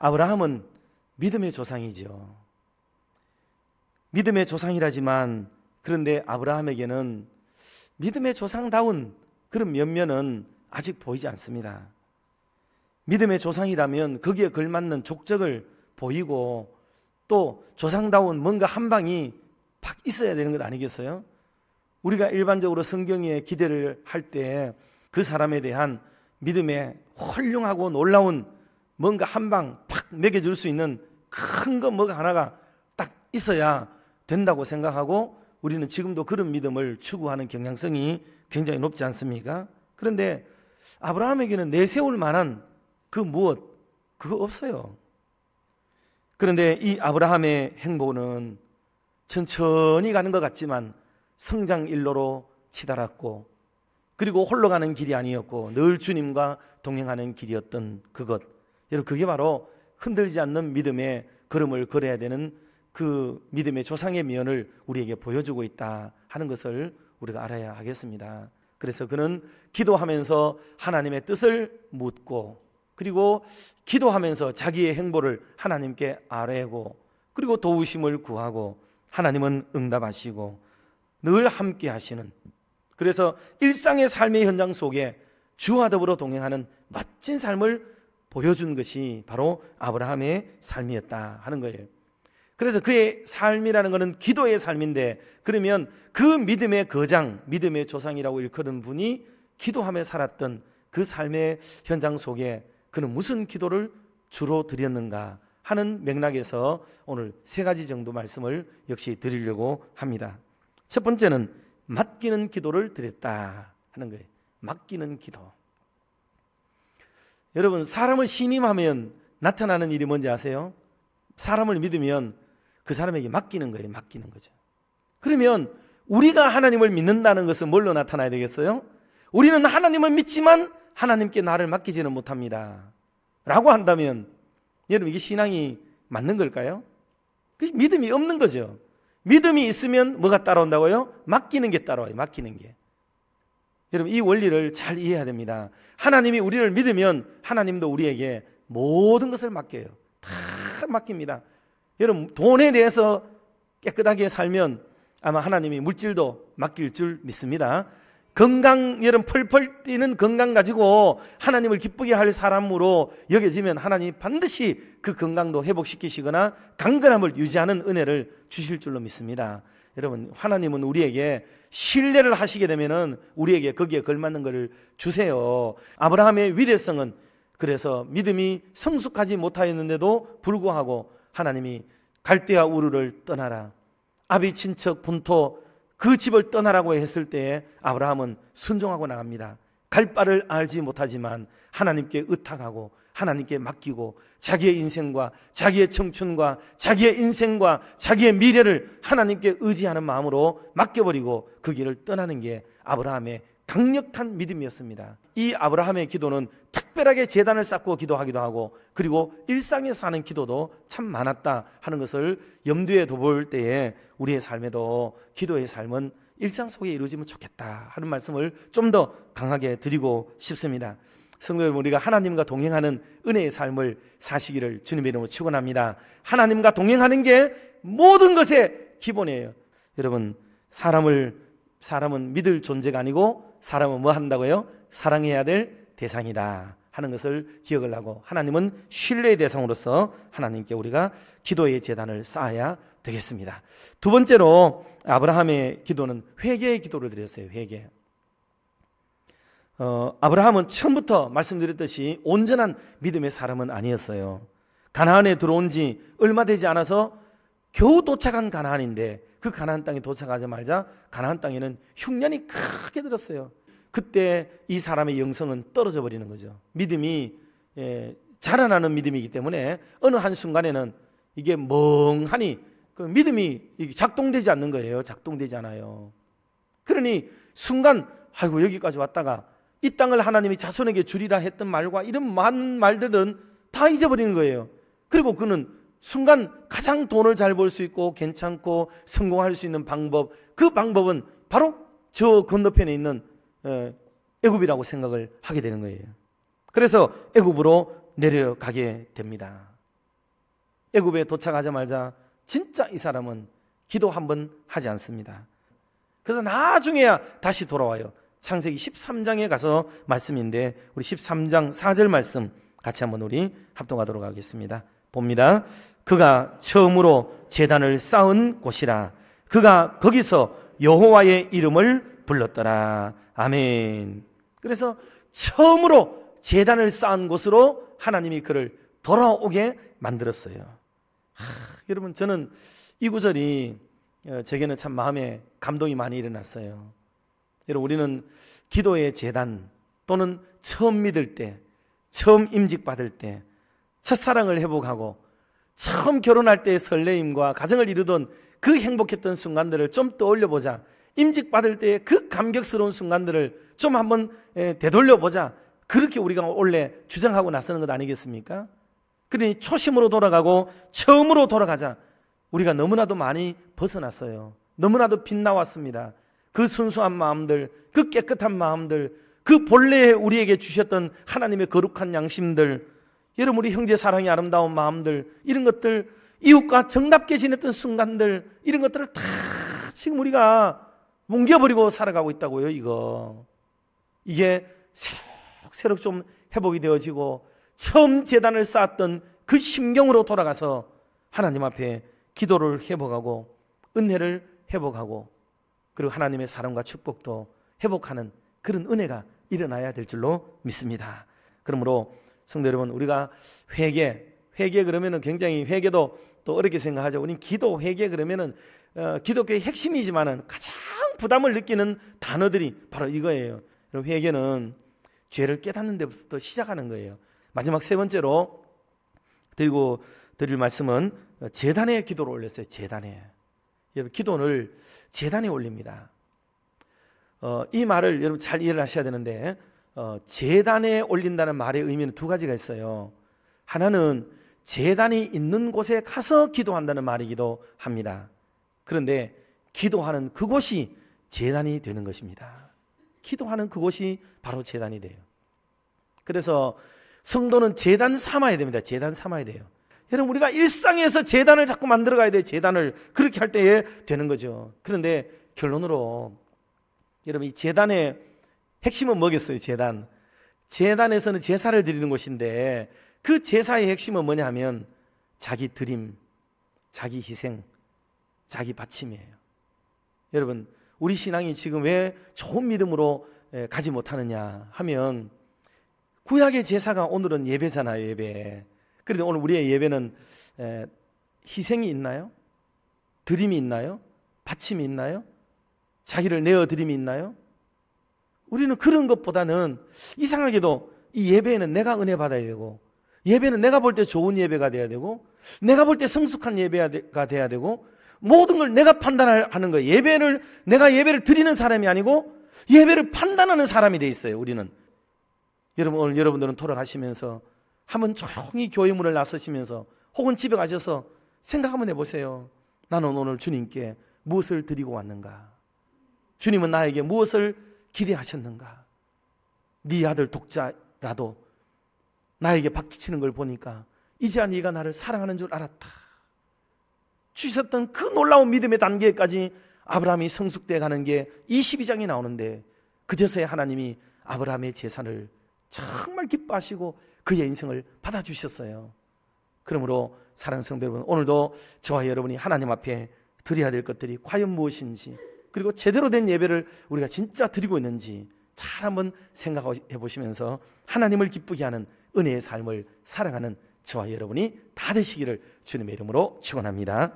아브라함은 믿음의 조상이죠. 믿음의 조상이라지만 그런데 아브라함에게는 믿음의 조상다운 그런 면면은 아직 보이지 않습니다. 믿음의 조상이라면 거기에 걸맞는 족적을 보이고 또 조상다운 뭔가 한 방이 팍 있어야 되는 것 아니겠어요? 우리가 일반적으로 성경에 기대를 할 때 그 사람에 대한 믿음의 훌륭하고 놀라운 뭔가 한 방 팍 먹여줄 수 있는 큰 거 뭐가 하나가 딱 있어야 된다고 생각하고 우리는 지금도 그런 믿음을 추구하는 경향성이 굉장히 높지 않습니까? 그런데 아브라함에게는 내세울 만한 그 무엇, 그거 없어요. 그런데 이 아브라함의 행보는 천천히 가는 것 같지만 성장일로로 치달았고 그리고 홀로 가는 길이 아니었고 늘 주님과 동행하는 길이었던 그것, 여러분 그게 바로 흔들리지 않는 믿음의 걸음을 걸어야 되는 그 믿음의 조상의 면을 우리에게 보여주고 있다 하는 것을 우리가 알아야 하겠습니다. 그래서 그는 기도하면서 하나님의 뜻을 묻고 그리고 기도하면서 자기의 행보를 하나님께 아뢰고 그리고 도우심을 구하고 하나님은 응답하시고 늘 함께 하시는, 그래서 일상의 삶의 현장 속에 주와 더불어 동행하는 멋진 삶을 보여준 것이 바로 아브라함의 삶이었다 하는 거예요. 그래서 그의 삶이라는 것은 기도의 삶인데, 그러면 그 믿음의 거장, 믿음의 조상이라고 일컫는 분이 기도하며 살았던 그 삶의 현장 속에 그는 무슨 기도를 주로 드렸는가 하는 맥락에서 오늘 세 가지 정도 말씀을 역시 드리려고 합니다. 첫 번째는 맡기는 기도를 드렸다 하는 거예요. 맡기는 기도. 여러분, 사람을 신임하면 나타나는 일이 뭔지 아세요? 사람을 믿으면 그 사람에게 맡기는 거예요. 맡기는 거죠. 그러면 우리가 하나님을 믿는다는 것은 뭘로 나타나야 되겠어요? 우리는 하나님을 믿지만 하나님께 나를 맡기지는 못합니다 라고 한다면 여러분, 이게 신앙이 맞는 걸까요? 믿음이 없는 거죠. 믿음이 있으면 뭐가 따라온다고요? 맡기는 게 따라와요. 맡기는 게. 여러분, 이 원리를 잘 이해해야 됩니다. 하나님이 우리를 믿으면 하나님도 우리에게 모든 것을 맡겨요. 다 맡깁니다. 여러분, 돈에 대해서 깨끗하게 살면 아마 하나님이 물질도 맡길 줄 믿습니다. 건강, 여러분 펄펄 뛰는 건강 가지고 하나님을 기쁘게 할 사람으로 여겨지면 하나님이 반드시 그 건강도 회복시키시거나 강건함을 유지하는 은혜를 주실 줄로 믿습니다. 여러분, 하나님은 우리에게 신뢰를 하시게 되면은 우리에게 거기에 걸맞는 것을 주세요. 아브라함의 위대성은 그래서 믿음이 성숙하지 못하였는데도 불구하고 하나님이 갈대아 우르를 떠나라, 아비 친척 본토 그 집을 떠나라고 했을 때에 아브라함은 순종하고 나갑니다. 갈 바를 알지 못하지만 하나님께 의탁하고 하나님께 맡기고 자기의 인생과 자기의 청춘과 자기의 인생과 자기의 미래를 하나님께 의지하는 마음으로 맡겨버리고 그 길을 떠나는 게 아브라함의 강력한 믿음이었습니다. 이 아브라함의 기도는 특별하게 제단을 쌓고 기도하기도 하고 그리고 일상에서 하는 기도도 참 많았다 하는 것을 염두에 둬볼 때에 우리의 삶에도 기도의 삶은 일상 속에 이루어지면 좋겠다 하는 말씀을 좀 더 강하게 드리고 싶습니다. 성도 여러분, 우리가 하나님과 동행하는 은혜의 삶을 사시기를 주님의 이름으로 축원합니다. 하나님과 동행하는 게 모든 것의 기본이에요. 여러분, 사람은 믿을 존재가 아니고 사람은 뭐 한다고요? 사랑해야 될 대상이다 하는 것을 기억을 하고 하나님은 신뢰의 대상으로서 하나님께 우리가 기도의 제단을 쌓아야 되겠습니다. 두 번째로 아브라함의 기도는 회개의 기도를 드렸어요. 회개. 아브라함은 처음부터 말씀드렸듯이 온전한 믿음의 사람은 아니었어요. 가나안에 들어온 지 얼마 되지 않아서 겨우 도착한 가나안인데 그 가나안 땅에 도착하자마자 가나안 땅에는 흉년이 크게 들었어요. 그때 이 사람의 영성은 떨어져 버리는 거죠. 믿음이 자라나는 믿음이기 때문에 어느 한순간에는 이게 멍하니 그 믿음이 작동되지 않는 거예요. 작동되지 않아요. 그러니 순간 아이고 여기까지 왔다가 이 땅을 하나님이 자손에게 주리라 했던 말과 이런 많은 말들은 다 잊어버리는 거예요. 그리고 그는 순간 가장 돈을 잘 벌 수 있고 괜찮고 성공할 수 있는 방법, 그 방법은 바로 저 건너편에 있는 애굽이라고 생각을 하게 되는 거예요. 그래서 애굽으로 내려가게 됩니다. 애굽에 도착하자마자 진짜 이 사람은 기도 한번 하지 않습니다. 그래서 나중에야 다시 돌아와요. 창세기 13장에 가서 말씀인데 우리 13장 4절 말씀 같이 한번 우리 합동하도록 하겠습니다. 봅니다. 그가 처음으로 제단을 쌓은 곳이라. 그가 거기서 여호와의 이름을 불렀더라. 아멘. 그래서 처음으로 제단을 쌓은 곳으로 하나님이 그를 돌아오게 만들었어요. 여러분, 저는 이 구절이 제게는 참 마음에 감동이 많이 일어났어요. 여러분, 우리는 기도의 제단 또는 처음 믿을 때, 처음 임직받을 때, 첫사랑을 회복하고 처음 결혼할 때의 설레임과 가정을 이루던 그 행복했던 순간들을 좀 떠올려보자. 임직받을 때의 그 감격스러운 순간들을 좀 한번 되돌려보자. 그렇게 우리가 원래 주장하고 나서는 것 아니겠습니까? 그러니 초심으로 돌아가고 처음으로 돌아가자. 우리가 너무나도 많이 벗어났어요. 너무나도 빗나왔습니다. 그 순수한 마음들, 그 깨끗한 마음들, 그 본래 우리에게 주셨던 하나님의 거룩한 양심들, 여러분 우리 형제 사랑이 아름다운 마음들, 이런 것들, 이웃과 정답게 지냈던 순간들, 이런 것들을 다 지금 우리가 뭉개버리고 살아가고 있다고요. 이게 새록 좀 회복이 되어지고 처음 제단을 쌓았던 그 심경으로 돌아가서 하나님 앞에 기도를 회복하고 은혜를 회복하고 그리고 하나님의 사랑과 축복도 회복하는 그런 은혜가 일어나야 될 줄로 믿습니다. 그러므로 성도 여러분, 우리가 회개 그러면은 굉장히 회개도 또 어렵게 생각하죠. 우린 기도, 회개 그러면은 기독교의 핵심이지만은 가장 부담을 느끼는 단어들이 바로 이거예요. 회개는 죄를 깨닫는 데부터 시작하는 거예요. 마지막 세 번째로 드릴 말씀은 제단에 기도를 올렸어요. 제단에. 여러분, 기도를 제단에 올립니다. 이 말을 여러분 잘 이해를 하셔야 되는데 제단에 올린다는 말의 의미는 두 가지가 있어요. 하나는 제단이 있는 곳에 가서 기도한다는 말이기도 합니다. 그런데 기도하는 그곳이 제단이 되는 것입니다. 기도하는 그곳이 바로 제단이 돼요. 그래서 성도는 제단 삼아야 됩니다. 제단 삼아야 돼요. 여러분, 우리가 일상에서 제단을 자꾸 만들어 가야 돼요. 제단을. 그렇게 할 때에 되는 거죠. 그런데 결론으로 여러분, 이 제단의 핵심은 뭐겠어요? 제단에서는 제사를 드리는 곳인데 그 제사의 핵심은 뭐냐 하면 자기 드림, 자기 희생, 자기 바침이에요. 여러분, 우리 신앙이 지금 왜 좋은 믿음으로 가지 못하느냐 하면 구약의 제사가 오늘은 예배잖아요. 예배. 그런데 오늘 우리의 예배는 희생이 있나요? 드림이 있나요? 바침이 있나요? 자기를 내어드림이 있나요? 우리는 그런 것보다는 이상하게도 이 예배에는 내가 은혜 받아야 되고, 예배는 내가 볼 때 좋은 예배가 돼야 되고, 내가 볼 때 성숙한 예배가 돼야 되고, 모든 걸 내가 판단하는 거예요. 내가 예배를 드리는 사람이 아니고 예배를 판단하는 사람이 돼 있어요. 우리는. 여러분, 오늘 여러분들은 돌아가시면서 한번 조용히 교회 문을 나서시면서 혹은 집에 가셔서 생각 한번 해보세요. 나는 오늘 주님께 무엇을 드리고 왔는가? 주님은 나에게 무엇을 기대하셨는가? 네 아들 독자라도 나에게 박치는 걸 보니까 이제야 네가 나를 사랑하는 줄 알았다. 주셨던 그 놀라운 믿음의 단계까지 아브라함이 성숙돼 가는 게 22장이 나오는데 그제서야 하나님이 아브라함의 제사를 정말 기뻐하시고 그의 인생을 받아주셨어요. 그러므로 사랑하는 성도 여러분, 오늘도 저와 여러분이 하나님 앞에 드려야 될 것들이 과연 무엇인지, 그리고 제대로 된 예배를 우리가 진짜 드리고 있는지 잘 한번 생각해 보시면서 하나님을 기쁘게 하는 은혜의 삶을 살아가는 저와 여러분이 다 되시기를 주님의 이름으로 축원합니다.